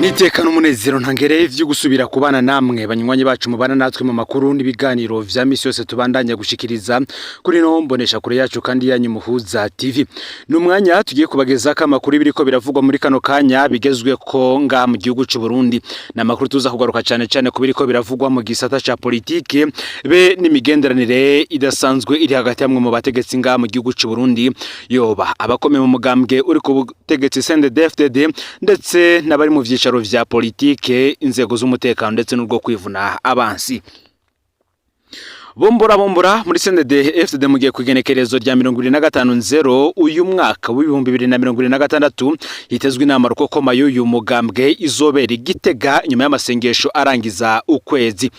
Nitekana umunezero ntangereye vyo gusubira kubana namwe banywanyi bacu mubana natwe mu makuru n'ibiganiro vya misi yose tubandanya gushikiriza kuri no mbonesha kure yacu kandi yanyu Muhuza TV. Numwanya tugiye kubageza ka makuru biriko biravugwa muri kano kanya bigezwe ko nga mu gihugu c'u Burundi. Na makuru tuza kugaruka cyane kubiriko biravugwa mu gisata ca politike be n'imigenderanire idasanzwe iri hagati yamwe mu bategetsi nga mu gihugu c'u Burundi yoba abakomeye mu mugambwe uri ku butegetsi CNDD-FDD ndetse n'abari mu vyicaro vya politike inzego z'umutekano ndetse n'urwo kwivuna abansi. Bombora muri CNDD-FDD mugiye kugenekerezo rya 2025 uyu mwaka w'2026 hitezwe inama rukokoma y'uyu mugambwe izobera Igitega nyuma y'amasengesho arangiza ukwezi.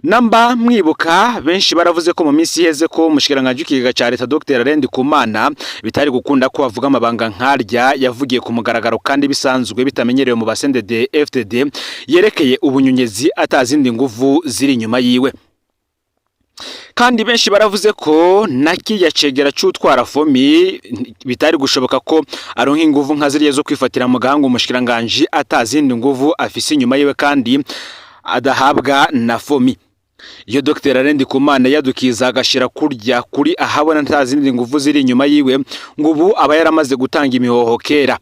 Namba mwibuka benshi baravuze ko mu minsi yeze ko mushikiranganje w'ikigega ca leta Dr. Rendi Kumana bitari gukunda ko avuga amabanga nkarya yavugiye ku mugaragaro kandi bisanzwe bitamenyerewe mu CNDD-FDD yerekeye ubunyunyezi atazindi nguvu ziri inyuma yiwe. Kandi benshi baravuze ko naki yacegera c'utwara fomi bitari gushoboka ko aronka inguvu nka ziriye zo kwifatira mu gahanga umushikiranganje atazindi nguvu afise inyuma yiwe kandi adahabwa na fomi. Iyo Dr. Rendi Kumana yadukiza agashira kurya kuri ahabona ntazindi nguvu ziri inyuma yiwe ngo ubu aba yaramaze gutanga imihoho kera.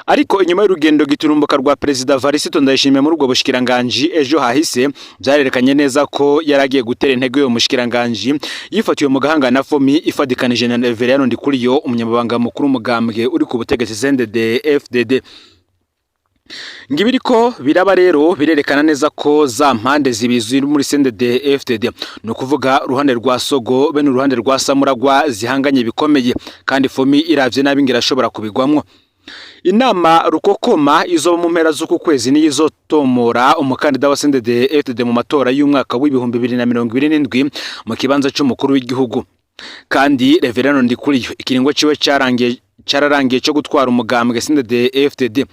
Ariko inyuma y'urugendo giturumbuka rwa President Varisito Ndayishimiye muri ubwo bushikiranganje ejo hahise byarerekanye neza ko yaragiye gutera intego yo mushikiranganje yifatiwe mu gahanga na fomi ifadikanije na Everano Ndikuriyo umunyamabanga mukuru umugambwe uri ku butegetsi CNDD-FDD. Ngibiriko biraba rero birerekana neza ko za mpande zibizwi muri CNDD-FDD no kuvuga ruhande rwa Sogo be n'uruhande rwa Samuragwa zihanganye bikomeye kandi fomi iravye nabi ngirashobora kubigwamwo. Inama rukokoma izo mu mpera z'uku kwezi niyizotomora umukandida wa CNDD-FDD mu matora y'umwaka w'2027 mu kibanza cy'umukuru w'igihugu. Kandi Reverano Ndikuriyo ikiringo ciwe cararangiye cyo gutwara umugambwe CNDD-FDD.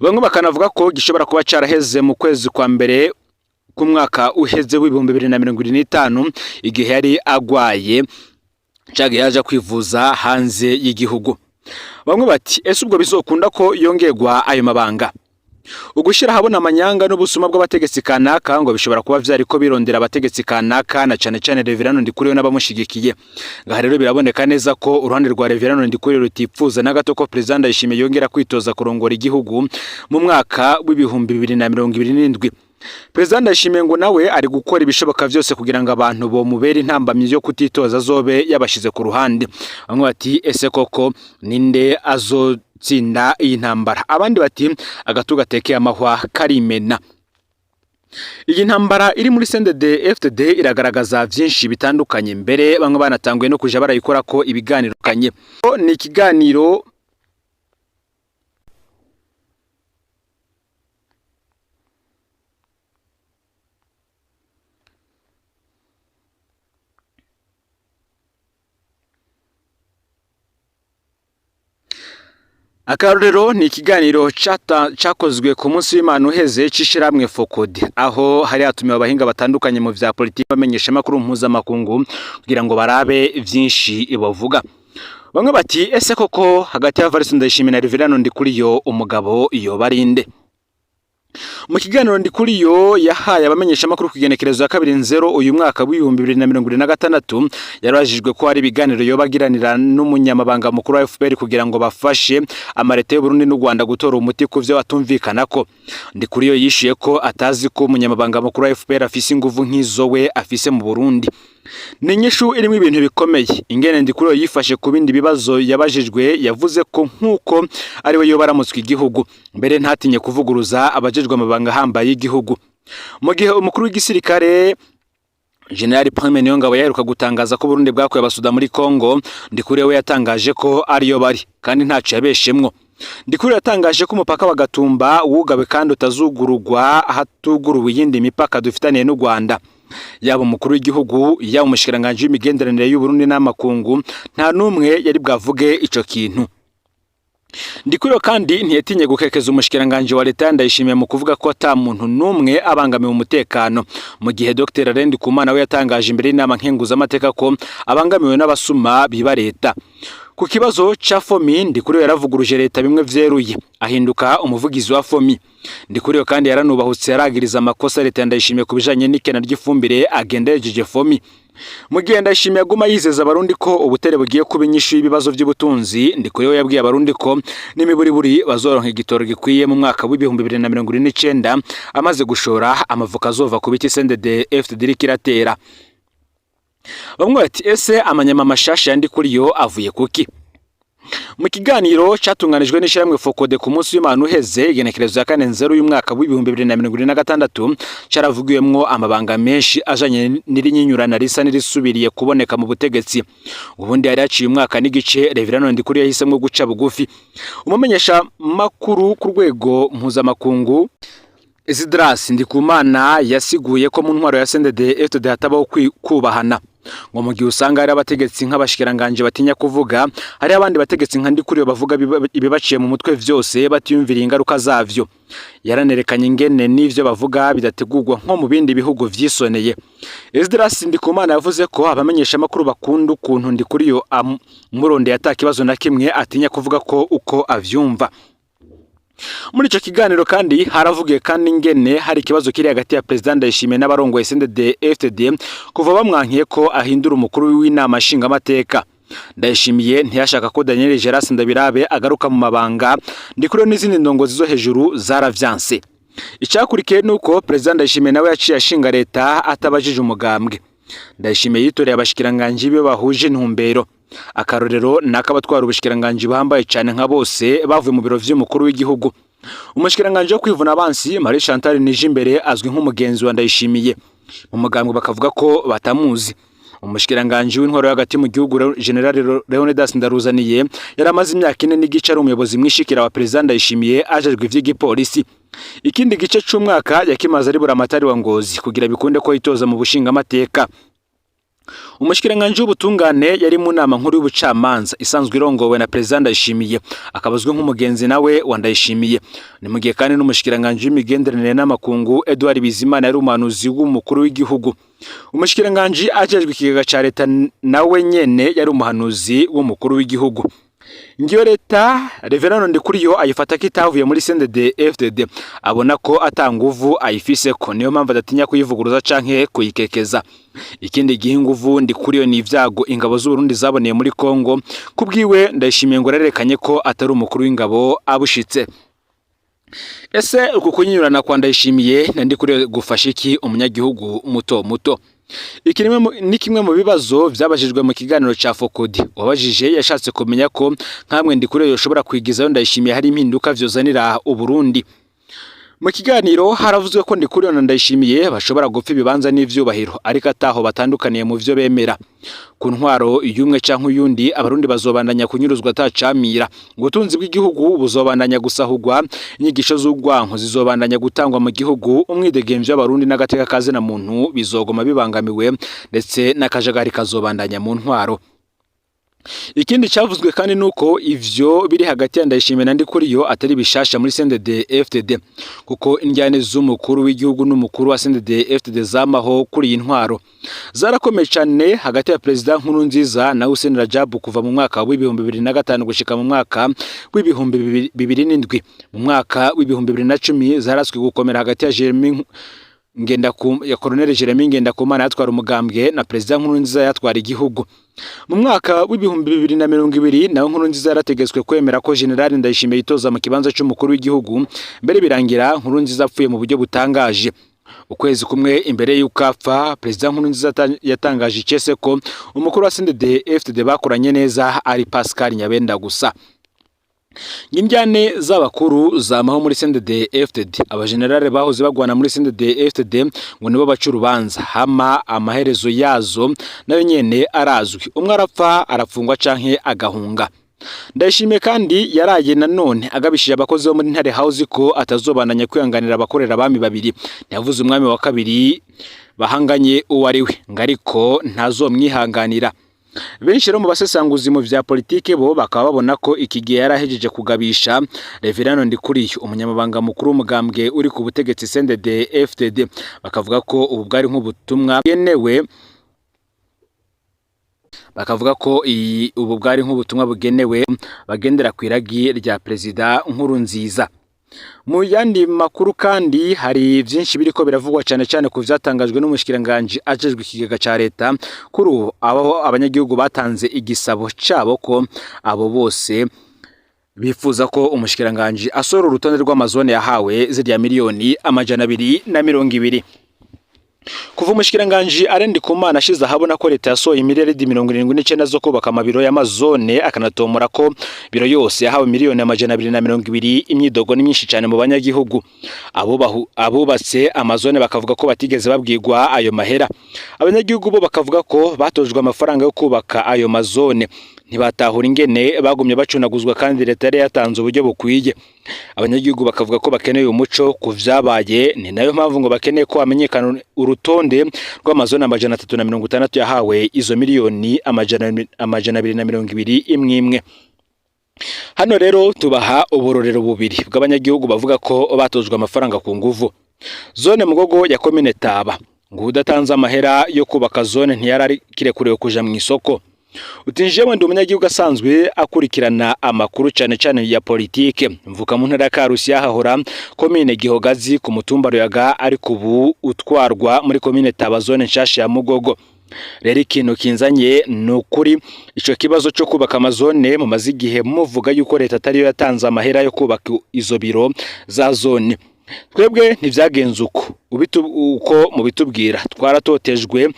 Bamwe bakanavuga ko gishobora kuba caraheze mu kwezi kwa mbere ku mwaka uheze w'2025 igihe yari agwaye cage yaje kwivuza hanze y'igihugu. Bamwe bati ese ubwo bizokunda ko yongerwa ayo mabanga. Ugushira habona amanyanga n'ubusuma bw'abategetsi kanaka ngo bishobora kuba vyari ko birondera abategetsi kanaka na cane Reverano Ndikuriyo n'abamushigikiye. Ngaha rero biraboneka neza ko uruhande rwa Reverano Ndikuriyo rutipfuza na gato ko President Ndayishimiye yongera kwitoza kurongora igihugu mu mwaka w'2027. President Ndayishimiye ngo nawe ari gukora ibishoboka vyose kugira ngo abantu bo mubera intambamyi yo kutitoza zobe yabashize ku ruhande. Bamwe bati ese koko ninde azotsinda iyi ntambara? Abandi bati agatuga tekeye amahwa karimena. Iyi ntambara iri muri CNDD-FDD iragaragaza vyinshi bitandukanye mbere bamwe banatanguye no kuja barayikora ko ibiganiro kanye. Ni ikiganiro Akarorero ni ikiganiro cakozwe ku munsi w'Imana uheze cishiramwe Fokode aho hari hatumiwe abahinga batandukanye mu vya politiki bamenyesha makuru mpuzamakungu kugira ngo barabe vyinshi ibavuga. Bamwe bati ese koko hagati ya Varisito Ndayishimiye na Reverano Ndikuriyo umugabo iyo barinde. Mu kiganiro Ndikuriyo yahaye abamenyesha makuru kugenekerezo ya 2.0 uyu mwaka w'2026 yarajijwe ko hari ibiganiro yobagiranira n'umunyamabanga mukuru wa FPR kugira ngo bafashe amarete y'u Burundi n'u Rwanda gutora umuti ku vyo batumvikana ko. Ndikuriyo yishiye ko atazi ko umunyamabanga mukuru wa FPR afise inguvu nk'izo we afise mu Burundi. Ninyishu irimo ibintu bikomeye ingene Ndikuriyo yifashe ku bindi bibazo yabajijwe yavuze ko nkuko ari we yobaramutswe igihugu mbere ntatinye kuvuguruza abajejwe amabanga hambaye y'igihugu. Mu gihe umukuru w'igisirikare General Prime Niyongabo yaheruka gutangaza ko Burundi bwakuye abasuda muri Kongo, Ndikuriyo we yatangaje ko ariyo bari kandi ntaco yabeshemwo. Ndikuriyo yatangaje ko umupaka wa Gatumba wugawe kandi utazugurugwa hatuguruwe yindi mipaka dufitaniye n'u Rwanda. Yaba umukuru w'igihugu yaba umushikiranganje w'imigenderanire y'u Burundi n'amakungu nta numwe yari bwavuge ico kintu. Ndikuriyo kandi ntiyatinye gukekeza umushikiranganje wa leta Ndayishimiye mu kuvuga ko ata muntu numwe abangamiye umutekano mu gihe Dr. Rendi Kumana we yatangaje imbere y'inama nkenguza amateka ko abangamiwe n'abasuma biba leta. Ku kibazo ca Fomi Ndikuriyo yaravuguruje leta bimwe vyeruye ahinduka umuvugizi wa Fomi. Ndikuriyo kandi yaranubahutse yaragiriza amakosa leta Ndayishimiye kubijanye n'ikena ry'ifumbire agendereje Fomi. Mu gihe Ndayishimiye aguma yizeza abarundi ko ubutere bugiye kuba inyishu y'ibibazo by'ubutunzi, Ndikuriyo yabwiye abarundi ko n'imiburiburi bazoronka igitoro gikwiye mu mwaka w'ibihumbi 2029 amaze gushora amavuka azova ku biti CNDD-FDD rikiratera. Bamwe bati ese amanyama mashasha ya Ndikuriyo avuye kuki? Mu kiganiro catunganijwe n'ishiramwe Fokode ku munsi w'Imana uheze igenekerezo ya 4 uyu mwaka w'ibihumbi 2026 caravugiyemwo amabanga menshi ajanye n'irinyinyurana risa nirisubiriye kuboneka mu butegetsi. Ubundi yari yaciye umwaka n'igice Reverend Ndikuriyo yahisemwo guca bugufi. Umumenyesha makuru ku rwego mpuzamakungu Isidras Ndikumana yasiguye ko mu ntwaro ya CNDD-FDD hatabaho kubahana. Ngo mu gihe usanga hari abategetsi nk'abashikiranganje batinya kuvuga, hari abandi bategetsi nka Ndikuriyo bavuga ibibaciye mu mutwe vyose batiyumvira ingaruka zavyo. Yaranerekanye ingene n'ivyo bavuga bidategurwa nko mu bindi bihugu vyisoneye. Isidras Ndikumana yavuze ko abamenyesha makuru bakunda ukuntu Ndikuriyo muronde atakibazo na kimwe atinya kuvuga ko uko avyumva. Muri ico kiganiro kandi haravugiye kandi ingene hari ikibazo kiri hagati ya President Ndayishimiye n'abarongoye CNDD-FDD kuva bamwankiye ko ahindura umukuru w'inama nshinga amateka. Ndayishimiye ntiyashaka ko Daniel Geras Ndabirabe agaruka mu mabanga, Ndikuriyo n'izindi ndongozi zo hejuru zaravyanse. Icyakurikiye nuko President Ndayishimiye nawe yaciye ashinga leta atabajije umugambwe. Ndayishimiye yitoreye abashikiranganje be bahuje intumbero. Akarorero nakabatwara ubushikiranganje bahambaye cyane nka bose bavuye mu biro vy'umukuru w'igihugu. Umushikiranganje wo kwivuna abansi Marie Chantal Nijimbere azwi nk'umugenzi wa Ndayishimiye. Mu mugambwe bakavuga ko batamuzi. Umushikiranganje w'intwaro hagati mu gihugu General Leonidas Ndaruzaniye yaramaze imyaka 4 n'igice ari umuyobozi mwishikira wa President Ndayishimiye ajejwe ivy'igipolisi. Ikindi gice c'umwaka yakimaze ari buramatari wa Ngozi kugira bikunde ko itoza mu bushinga amateka. Umushikiranganje w'ubutungane yari mu nama nkuru y'ubucamanza isanzwe irongowe na President Ndayishimiye akabazwe nk'umugenzi nawe wa Ndayishimiye. Ni mu gihe kandi n'umushikiranganje w'imigenderanire n'amakungu Edouard Bizimana yari umuhanuzi w'umukuru w'igihugu. Umushikiranganje ajejwe ikigega ca leta nawe nyene yari umuhanuzi w'umukuru w'igihugu. Ngiyo leta Reverend Ndikuriyo ayifata kitavuye muri CNDD-FDD abona ko atanguvu ayifise ko niyo mpamvu adatinya kuyivuguruza canke kuyikekeza. Ikindi gihinguvu Ndikuriyo ni ivyago ingabo z'u Burundi zaboneye muri Kongo, kubwiwe Ndayishimiye ngo rerekanye ko atari umukuru w'ingabo abushitse. Ese uku kunyinyurana kwa Ndayishimiye na Ndikuriyo gufasha iki umunyagihugu muto muto? Ni kimwe mu bibazo vyabajijwe mu kiganiro ca Fokodi. Wabajije yashatse kumenya ko nkamwe Ndikuriyo yoshobora kwigizayo Ndayishimiye hari impinduka vyozanira u Burundi. Mu kiganiro haravuzwe ko Ndikuriyo na Ndayishimiye bashobora gupfa ibibanza n'ivyubahiro ariko ataho batandukaniye mu vyo bemera. Ku ntwaro y'umwe canke uyundi abarundi bazobandanya kunyuruzwa atacamira. Ubutunzi bw'igihugu buzobandanya gusahurwa, inyigisho z'ugwanko zizobandanya gutangwa mu gihugu, umwidegemvyo y'abarundi n'agateka kaze na muntu bizogoma bibangamiwe ndetse n'akajagari kazobandanya mu ntwaro. Ikindi cyavuzwe kandi nuko ivyo biri hagati ya Ndayishimiye na Ndikuriyo atari bishasha muri CNDD-FDD kuko indyane z'umukuru w'igihugu n'umukuru wa CNDD-FDD zamaho kuri iyi ntwaro zarakomeye cyane hagati ya President Nkurunziza na Hussein Rajab kuva mu mwaka wa 2005 gushika mu mwaka wa 2007. Mu mwaka wa 2010 zaraswe gukomera hagati ya Colonel Jeremy Ngendakumana yatwara umugambwe na President Nkurunziza yatwara igihugu. Mu mwaka w'ibihumbi 2020 naho Nkurunziza yarategetswe kwemera ko General Ndayishimiye yitoza mu kibanza cy'umukuru w'igihugu, mbere birangira Nkurunziza apfuye mu buryo butangaje. Ukwezi kumwe imbere y'ukapfa President Nkurunziza yatangaje icese ko umukuru wa CNDD-FDD bakoranye neza ari Pascal Nyabenda gusa. Indyane z'abakuru zamaho muri CNDD-FDD. Abagenerale bahoze bagwana muri CNDD-FDD ngo nibo baca urubanza hama amaherezo yazo nayo nyene arazwi. Umwe arapfa arapfungwa canke agahunga. Ndayishimiye kandi yaraye nanone agabishije abakozi bo muri Ntare House ko atazobandanya kwihanganira abakorera abami babiri. Yavuze umwami wa kabiri bahanganye uwariwe ngariko ntazomwihanganira. Benshi rero mu basesanguzi mu vya politike bo bakaba babona ko iki gihe yarahejeje kugabisha Reverend Ndikuriyo umunyamabanga mukuru w'umugambwe uri ku butegetsi CNDD-FDD. Bakavuga ko ubu bwari nk'ubutumwa yenewe bakavuga ko ubu bwari nk'ubutumwa bugenewe bagendera ku iragi rya Perezida Nkurunziza. Mu yandi makuru kandi hari byinshi biriko biravugwa cyane cyane ku vyatangajwe n'umushikiranganje ajejwe ikigega ca leta kuri ubu abo abanyagihugu batanze igisabo cabo ko abo bose bifuza ko umushikiranganje asora urutonde rw'amazone yahawe zirya miliyoni 220. Kuva umushikiranganje Arendi Kumana ashize ahabona ko leta yasohoye miliyaridi 79 zo kubaka amabiro y'amazone akanatomora ko biro yose yahawe miliyoni 220, imyidogo ni myinshi cyane mu banyagihugu. Abubatse amazone bakavuga ko batigeze babwirwa ayo mahera. Abanyagihugu bo bakavuga ko batojwe amafaranga yo kubaka ayo mazone, ntibatahura ingene bagumye bacunaguzwa kandi leta yari yatanze uburyo bukwiye. Abanyagihugu bakavuga ko bakeneye umuco ku vyabaye, ni nayo mpamvu ngo bakeneye ko amenyekana urutonde rw'amazone 360 yahawe izo miliyoni 220 imwe. Hano rero tubaha uburorero bubiri bw'abanyagihugu bavuga ko batojwe amafaranga ku nguvu. Zone Mugogo ya komine Taba ngo udatanze amahera yo kubaka zone ntiyarari kirekuriwe kuja mu isoko. Utinjewe ndi umunyagihugu asanzwe akurikirana amakuru cyane cyane ya politike, mvuka mu ntara ya Karusi yahahora komine Gihogazi ku mutumba Ruyaga, ariko ubu utwarwa muri komine Taba zone nshasha ya Mugogo. Rero ikintu kinzanye nukuri ico kibazo cyo kubaka amazone mu mazigihe muvuga yuko leta atari yo yatanze amahera yo kubaka izo biro za zone. Twebwe ntivyagenze uko mubitubwira, twaratotejwe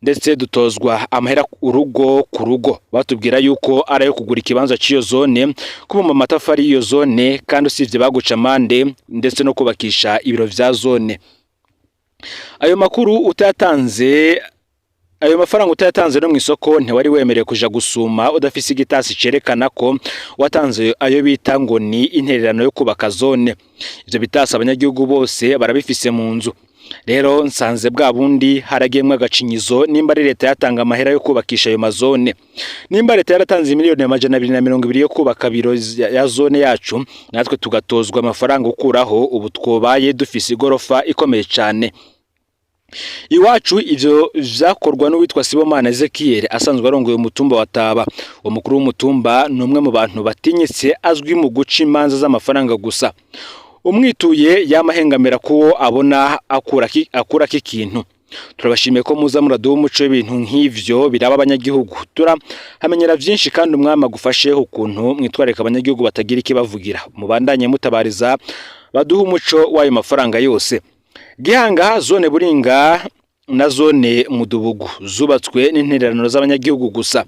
ndetse dutozwa amahera urugo ku rugo, batubwira yuko arayo kugura ikibanza c'iyo zone, kuma amatafari y'iyo zone, kandi usivye baguca amande ndetse no kubakisha ibiro vya zone. Ayo mafaranga utayatanze no mu isoko ntiwari wemerewe kuja gusuma udafise igitasi cerekana ko watanze ayo bita ngo ni intererano yo kubaka zone. Ivyo bitasi abanyagihugu bose barabifise mu nzu. Rero nsanze bwa bundi haragemwe agacinyizo nimba leta yatanga amahera yo kubakisha ayo mazone. Nimba leta yaratanze miliyoni 220 yo kubaka biro ya zone yacu, natwe tugatozwa amafaranga ukuraho, ubu twobaye dufise igorofa ikomeye cyane. Iwacu ivyo vyakorwa n'uwitwa Sibomana Ezekiel asanzwe arongoye umutumba wa Taba. Umukuru w'umutumba numwe mu bantu batinyitse azwi mu guca imanza z'amafaranga gusa. Umwituye yamahengamira kuwo abona akura kikintu. Turabashimiye ko muza muraduha umuco w'ibintu nk'ivyo biraba abanyagihugu. Hamenyera vyinshi kandi umwama gufashe ukuntu mwitwareka abanyagihugu batagira ikibavugira. Mubandanye mutabariza baduha umuco w'ayo mafaranga yose. Gihanga, zone Buringa na zone Mudubugu zubatswe n'intererano z'abanyagihugu gusa.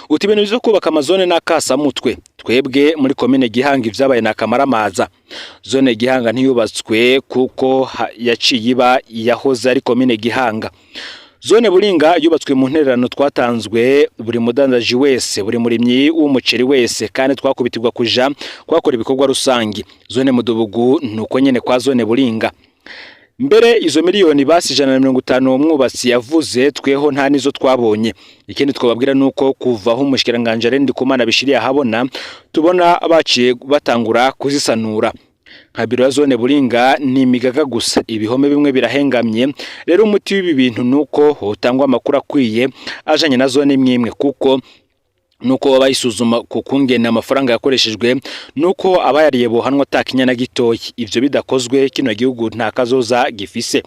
Uti ibintu byo kubaka amazone n'akasa mutwe, twebwe muri komine Gihanga ivyabaye nakamaramaza. Zone Gihanga ntiyubatswe kuko yaciye iba yahoze ari komine Gihanga. Zone Buringa yubatswe mu ntererano twatanzwe buri mudandaji wese, buri murimyi w'umuceri wese, kandi twakubitirwa kuja kwakora ibikorwa rusangi. Zone Mudubugu nuko nyene kwa zone Buringa. Mbere izo miliyoni basi 150 umwubatsi yavuze tweho nta nizo twabonye. Ikindi twababwira nuko kuvaho umushikiranganje Arendi Kumana bishiriye habona, tubona baciye batangura kuzisanura. Nka biro ya zone Buringa ni imigaga gusa, ibihome bimwe birahengamye. Rero umuti w'ibi bintu nuko hotangwa amakuru akwiye ajanye na zone imwe, kuko nuko bayisuzuma kukungena amafaranga yakoreshejwe, nuko abayariye bohanwa takinyana gitoyi. Ivyo bidakozwe kino gihugu nta kazoza gifise.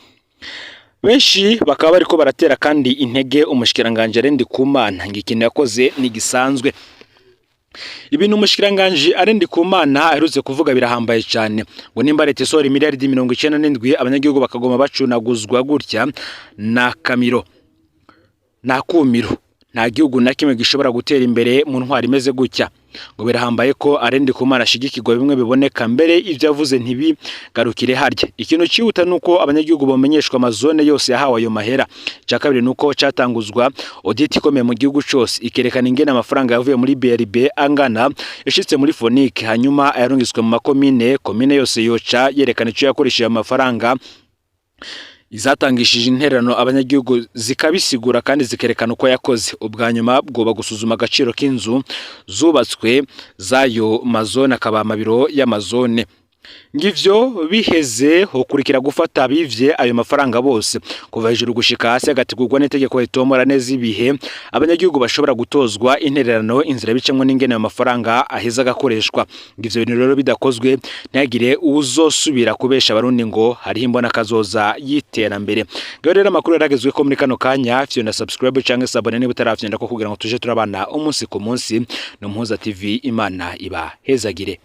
Benshi bakaba bariko baratera kandi intege umushikiranganje Arendi Kumana ngikino yakoze ni gisanzwe. Ibintu umushikiranganje Arendi Kumana aherutse kuvuga birahambaye cyane, ngo nimba leta isora miliyaridi 97 abanyagihugu bakagoma bacunaguzwa gutya na kamiro na kumiro, nta gihugu na kimwe gishobora gutera imbere mu ntwari imeze gutya. Ngo birahambaye ko Arendi Kumana ashigikirwa bimwe biboneka, mbere ivyo yavuze ntibigarukire harya. Ikintu cihuta nuko abanyagihugu bamenyeshwa amazone yose yahawe ayo mahera. Cya kabiri nuko catanguzwa audit ikomeye mu gihugu cyose ikerekana ingene amafaranga yavuye muri BRB angana yashitse muri Fonike, hanyuma ayarungiswe mu komine yose yoca yerekana ico yakoresheje amafaranga. Izatangishije intererano abanyagihugu zikabisigura kandi zikerekana uko yakoze. Ubwanyuma bwo bagusuzuma agaciro k'inzu zubatswe zayo mazone akaba amabiro y'amazone. ngivyo biheze hokurikira gufata abivye ayo mafaranga bose kuva hejuru gushika hasi agategurwa n'itegeko ritomora neza ibihe abanyagihugu bashobora gutozwa intererano inzira bicamwe n'ingene ayo mafaranga aheza agakoreshwa. Ngivyo bintu rero bidakozwe ntihagire uzosubira kubesha abarundi ngo hariho imbona kazoza y'iterambere. Ngaho rero amakuru yaragezwe ko muri kano kanya fyo na subscribe canke sabone niba utarafyenda ko kugira ngo tuje turabana umunsi ku munsi no Muhuza TV. Imana iba hezagire.